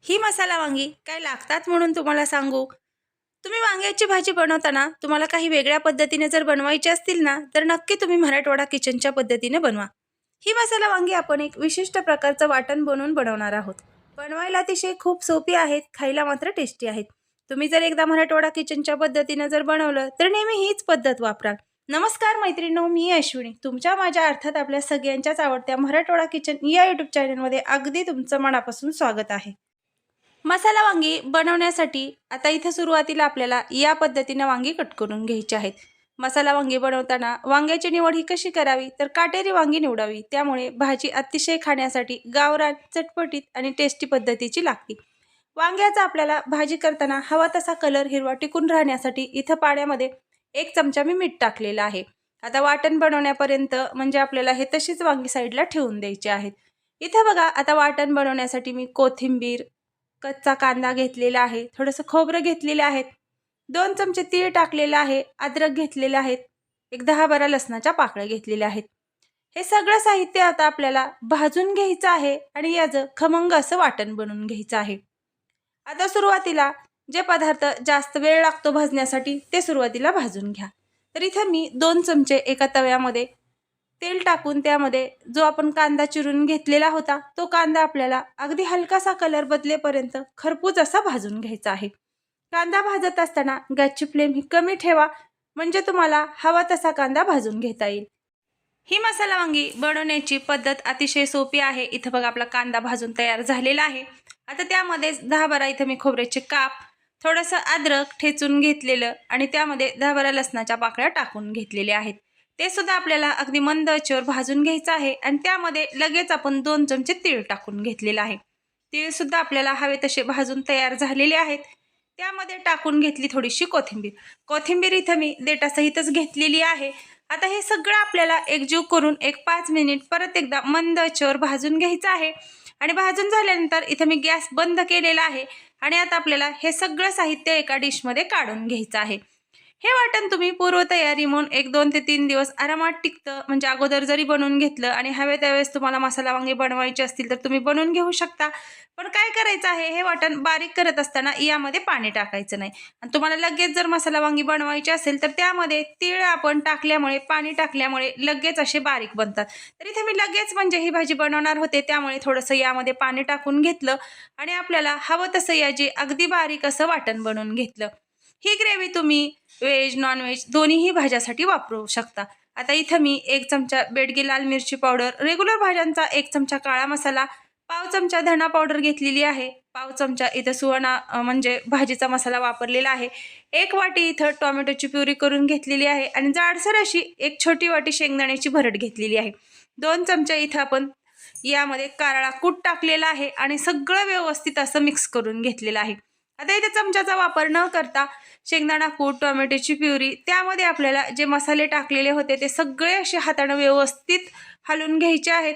ही मसाला वांगी काय लागतात म्हणून तुम्हाला सांगू. तुम्ही वांग्याची भाजी बनवताना तुम्हाला काही वेगळ्या पद्धतीने जर बनवायची असतील ना, तर नक्की तुम्ही मराठवाडा किचनच्या पद्धतीने बनवा. ही मसाला वांगी आपण एक विशिष्ट प्रकारचं वाटण बनवून बनवणार आहोत. बनवायला अतिशय खूप सोपी आहेत, खायला मात्र टेस्टी आहेत. तुम्ही जर एकदा मराठवाडा किचनच्या पद्धतीने जर बनवलं तर नेहमी हीच पद्धत वापराल. नमस्कार मैत्रिणींनो, मी अश्विनी तुमच्या माझ्या अर्थात आपल्या सगळ्यांच्याच आवडत्या मराठवाडा किचन या यूट्यूब चॅनलमध्ये अगदी तुमचं मनापासून स्वागत आहे. मसाला वांगी बनवण्यासाठी आता इथं सुरुवातीला आपल्याला या पद्धतीने वांगी कट करून घ्यायची आहेत. मसाला वांगी बनवताना वांग्याची निवड ही कशी करावी, तर काटेरी वांगी निवडावी. त्यामुळे भाजी अतिशय खाण्यासाठी गावरान, चटपटीत आणि टेस्टी पद्धतीची लागते. वांग्याचा आपल्याला भाजी करताना हवा तसा कलर हिरवा टिकून राहण्यासाठी इथं पाण्यामध्ये 1 चमचा मी मीठ टाकलेलं आहे. आता वाटण बनवण्यापर्यंत म्हणजे आपल्याला हे तशीच वांगी साईडला ठेवून द्यायचे आहेत. इथं बघा, आता वाटण बनवण्यासाठी मी कोथिंबीर, कच्चा कांदा घेतलेला आहे, थोडंसं खोबरं घेतलेले आहेत, 2 चमचे तीळ टाकलेलं आहे, अद्रक घेतलेले आहेत, एक 10-12 लसणाच्या पाकळ्या घेतलेल्या आहेत. हे सगळं साहित्य आता आपल्याला भाजून घ्यायचं आहे आणि याचं खमंग असं वाटण बनवून घ्यायचं आहे. आता सुरुवातीला जे पदार्थ जास्त वेळ लागतो भाजण्यासाठी ते सुरुवातीला भाजून घ्या. तर इथं मी 2 चमचे एका तव्यामध्ये तेल टाकून त्यामध्ये जो आपण कांदा चिरून घेतलेला होता तो कांदा आपल्याला अगदी हलकासा कलर बदलेपर्यंत खरपूस असा भाजून घ्यायचा आहे. कांदा भाजत असताना गॅसची फ्लेम ही कमी ठेवा, म्हणजे तुम्हाला हवा तसा कांदा भाजून घेता येईल. ही मसाला वांगी बनवण्याची पद्धत अतिशय सोपी आहे. इथं बघा, आपला कांदा भाजून तयार झालेला आहे. आता त्यामध्ये 10-12 इथं मी खोबऱ्याचे काप, थोडंसं अद्रक ठेचून घेतलेलं आणि त्यामध्ये 10-12 लसणाच्या पाकळ्या टाकून घेतलेल्या आहेत. ते सुद्धा आपल्याला अगदी मंद आचेवर भाजून घ्यायचं आहे आणि त्यामध्ये लगेच आपण 2 चमचे तीळ टाकून घेतलेलं आहे. तीळ सुद्धा आपल्याला हवे तसे भाजून तयार झालेले आहेत. त्यामध्ये टाकून घेतली थोडीशी कोथिंबीर. कोथिंबीर इथं मी देठासहितच घेतलेली आहे. आता हे सगळं आपल्याला एकजीव करून एक 5 मिनिट परत एकदा मंद आचेवर भाजून घ्यायचं आहे. आणि भाजून झाल्यानंतर इथं मी गॅस बंद केलेला आहे आणि आता आपल्याला हे सगळं साहित्य एका डिशमध्ये काढून घ्यायचं आहे. हे वाटण तुम्ही पूर्वतयारी म्हणून 1-2 ते 3 दिवस आरामात टिकतं. म्हणजे अगोदर जरी बनवून घेतलं आणि हवे त्यावेळेस तुम्हाला मसाला वांगे बनवायचे असतील तर तुम्ही बनवून घेऊ शकता. पण काय करायचं आहे, हे वाटण बारीक करत असताना यामध्ये पाणी टाकायचं नाही. आणि तुम्हाला लगेच जर मसाला वांगी बनवायची असेल तर त्यामध्ये तीळ आपण टाकल्यामुळे, पाणी टाकल्यामुळे लगेच असे बारीक बनतात. तर इथे मी लगेच म्हणजे ही भाजी बनवणार होते, त्यामुळे थोडंसं यामध्ये पाणी टाकून घेतलं आणि आपल्याला हवं तसं याची अगदी बारीक असं वाटण बनवून घेतलं. ही ग्रेव्ही तुम्ही व्हेज, नॉन-व्हेज दोन्हीही भाज्यासाठी वापरू शकता. आता इथं मी 1 चमचा बेडगी लाल मिरची पावडर, रेग्युलर भाज्यांचा 1 चमचा काळा मसाला, पाव चमचा धना पावडर घेतलेली आहे, पाव चमचा इथं सुहाणा म्हणजे भाजीचा मसाला वापरलेला आहे, 1 वाटी इथं टोमॅटोची प्युरी करून घेतलेली आहे आणि जाडसर अशी 1 छोटी वाटी शेंगदाण्याची भरड घेतलेली आहे. 2 चमचे इथं आपण यामध्ये कारळा कूट टाकलेला आहे आणि सगळं व्यवस्थित असं मिक्स करून घेतलेलं आहे. आता इथे चमच्याचा वापर न करता शेंगदाणा कूट, टोमॅटोची प्युरी, त्यामध्ये आपल्याला जे मसाले टाकलेले होते ते सगळे असे हाताने व्यवस्थित हलवून घ्यायचे आहेत.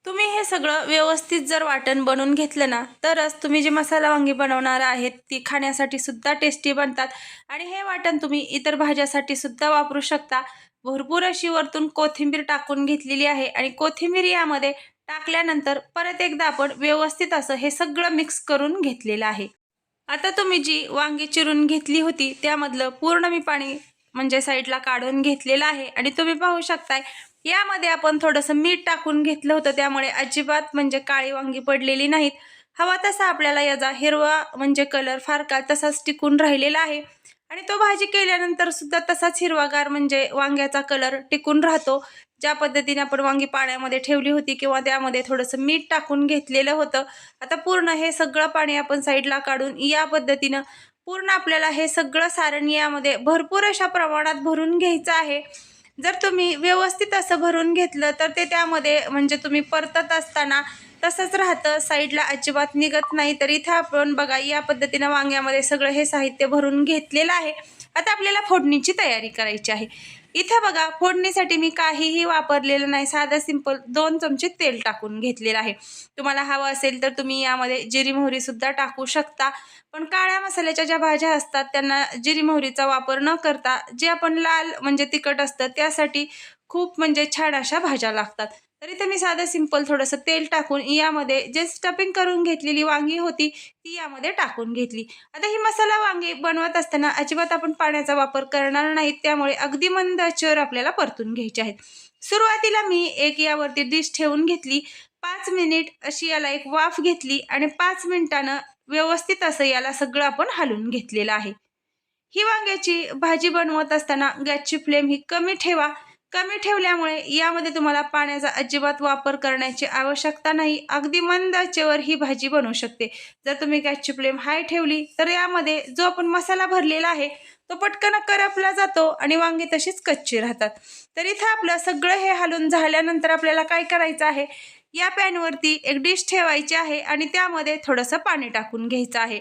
तुम्ही हे सगळं व्यवस्थित जर वाटण बनवून घेतलं ना, तरच तुम्ही जे मसाला वांगी बनवणार आहेत ती खाण्यासाठी सुद्धा टेस्टी बनतात. आणि हे वाटण तुम्ही इतर भाज्यासाठी सुद्धा वापरू शकता. भरपूर अशी वरतून कोथिंबीर टाकून घेतलेली आहे आणि कोथिंबीर यामध्ये टाकल्यानंतर परत एकदा आपण व्यवस्थित असं हे सगळं मिक्स करून घेतलेलं आहे. आता तुम्ही जी वांगी चिरून घेतली होती त्यामधलं पूर्ण मी पाणी म्हणजे साईडला काढून घेतलेलं आहे आणि तुम्ही पाहू शकताय यामध्ये आपण थोडंसं मीठ टाकून घेतलं होतं, त्यामुळे अजिबात म्हणजे काळी वांगी पडलेली नाहीत. हवा तसा आपल्याला याचा हिरवा म्हणजे कलर फार काळ तसाच टिकून राहिलेला आहे आणि तो भाजी केल्यानंतर सुद्धा तसाच हिरवागार म्हणजे वांग्याचा कलर टिकून राहतो. ज्या पद्धतीने आपण वांगी पाण्यामध्ये ठेवली होती किंवा त्यामध्ये थोडंसं मीठ टाकून घेतलेलं होतं. आता पूर्ण हे सगळं पाणी आपण साईडला काढून या पद्धतीनं पूर्ण आपल्याला हे सगळं सारण यामध्ये भरपूर अशा प्रमाणात भरून घ्यायचं आहे. जर तुम्ही व्यवस्थित असं भरून घेतलं तर ते त्यामध्ये म्हणजे तुम्ही परतत असताना तसंच राहतं, साईडला अजिबात निघत नाही. तर इथं आपण बघा या पद्धतीनं वांग्यामध्ये सगळं हे साहित्य भरून घेतलेलं आहे. आता आपल्याला फोडणीची तयारी करायची आहे. इथं बघा, फोडणीसाठी मी काहीही वापरलेलं नाही, साधं सिंपल 2 चमचे तेल टाकून घेतलेलं आहे. तुम्हाला हवं असेल तर तुम्ही यामध्ये जिरी मोहरी सुद्धा टाकू शकता. पण काळ्या मसाल्याच्या ज्या भाज्या असतात त्यांना जिरी मोहरीचा वापर न करता जे आपण लाल म्हणजे तिखट असतं त्यासाठी खूप म्हणजे छान अशा भाज्या लागतात. तर इथे मी साधं सिंपल थोडंसं तेल टाकून यामध्ये जे स्टफिंग करून घेतलेली वांगी होती ती यामध्ये टाकून घेतली. आता ही मसाला वांगी बनवत असताना अजिबात आपण पाण्याचा वापर करणार नाहीत, त्यामुळे अगदी मंद आचेवर आपल्याला परतून घ्यायचे आहेत. सुरुवातीला मी एक यावरती डिश ठेवून घेतली. 5 मिनिट अशी याला एक वाफ घेतली आणि 5 मिनिटानं व्यवस्थित असं याला सगळं आपण हलवून घेतलेलं आहे. ही वांग्याची भाजी बनवत असताना गॅसची फ्लेम ही कमी ठेवा. कमी ठेवल्यामुळे यामध्ये तुम्हाला पाण्याचा अजिबात वापर करण्याची आवश्यकता नाही. अगदी मंद आचेवर ही भाजी बनवू शकते. जर तुम्ही गॅसची फ्लेम हाय ठेवली तर यामध्ये जो आपण मसाला भरलेला आहे तो पटकन करपला जातो आणि वांगी तशीच कच्ची राहतात. तर इथं आपलं सगळं हे हलवून झाल्यानंतर आपल्याला काय करायचं आहे, या पॅनवरती एक डिश ठेवायची आहे आणि त्यामध्ये थोडंसं पाणी टाकून घ्यायचं आहे.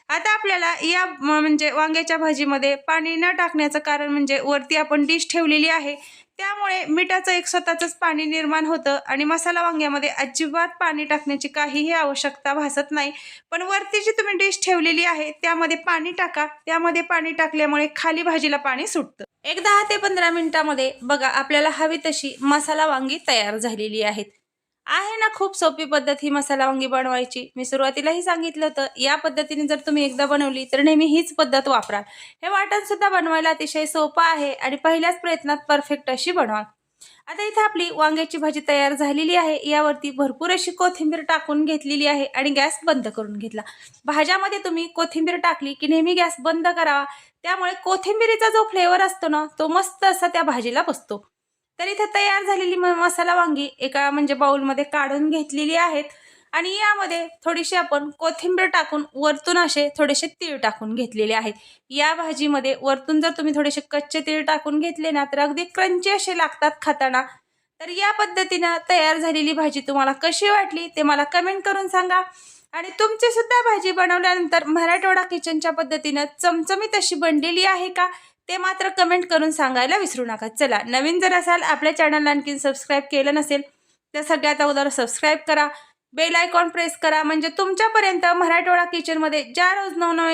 आता आपल्याला या म्हणजे वांग्याच्या भाजीमध्ये पाणी न टाकण्याचं कारण म्हणजे वरती आपण डिश ठेवलेली आहे, त्यामुळे मिठाचं एक स्वतःचंच पाणी निर्माण होतं आणि मसाला वांग्यामध्ये अजिबात पाणी टाकण्याची काहीही आवश्यकता भासत नाही. पण वरती जी तुम्ही डिश ठेवलेली आहे त्यामध्ये पाणी टाका. त्यामध्ये पाणी टाकल्यामुळे खाली भाजीला पाणी सुटतं. एक 10 ते 15 मिनिटामध्ये बघा आपल्याला हवी तशी मसाला वांगी तयार झालेली आहेत. आहे ना खूप सोपी पद्धत ही मसाला वांगी बनवायची. मी सुरुवातीलाही सांगितलं होतं, या पद्धतीने जर तुम्ही एकदा बनवली तर नेहमी हीच पद्धत वापरा. हे वाटण सुद्धा बनवायला अतिशय सोपं आहे आणि पहिल्याच प्रयत्नात परफेक्ट अशी बनवा. आता इथे आपली वांग्याची भाजी तयार झालेली आहे. यावरती भरपूर अशी कोथिंबीर टाकून घेतलेली आहे आणि गॅस बंद करून घेतला. भाज्यामध्ये तुम्ही कोथिंबीर टाकली की नेहमी गॅस बंद करावा. त्यामुळे कोथिंबीरीचा जो फ्लेवर असतो ना तो मस्त असा त्या भाजीला बसतो. तर इथे तयार झालेली मसाला वांगी एका म्हणजे बाउलमध्ये काढून घेतलेली आहेत आणि यामध्ये थोडीशी आपण कोथिंबीर टाकून वरतून असे थोडेसे तीळ टाकून घेतलेले आहेत. या भाजीमध्ये वरतून जर तुम्ही थोडेसे कच्चे तीळ टाकून घेतले ना तर अगदी क्रंची असे लागतात खाताना. तर या पद्धतीनं तयार झालेली भाजी तुम्हाला कशी वाटली ते मला कमेंट करून सांगा. आणि तुमची सुद्धा भाजी बनवल्यानंतर मराठवाडा किचनच्या पद्धतीनं चमचमीत अशी बनलेली आहे का ते मात्र कमेंट करून सांगायला विसरू नका. चला, नवीन जर असाल आपल्या चॅनलला आणखीन सबस्क्राईब केलं नसेल तर सगळ्यात अगोदर सबस्क्राईब करा, बेल आयकॉन प्रेस करा, म्हणजे तुमच्यापर्यंत मराठवाडा किचनमध्ये ज्या रोज नवनवीन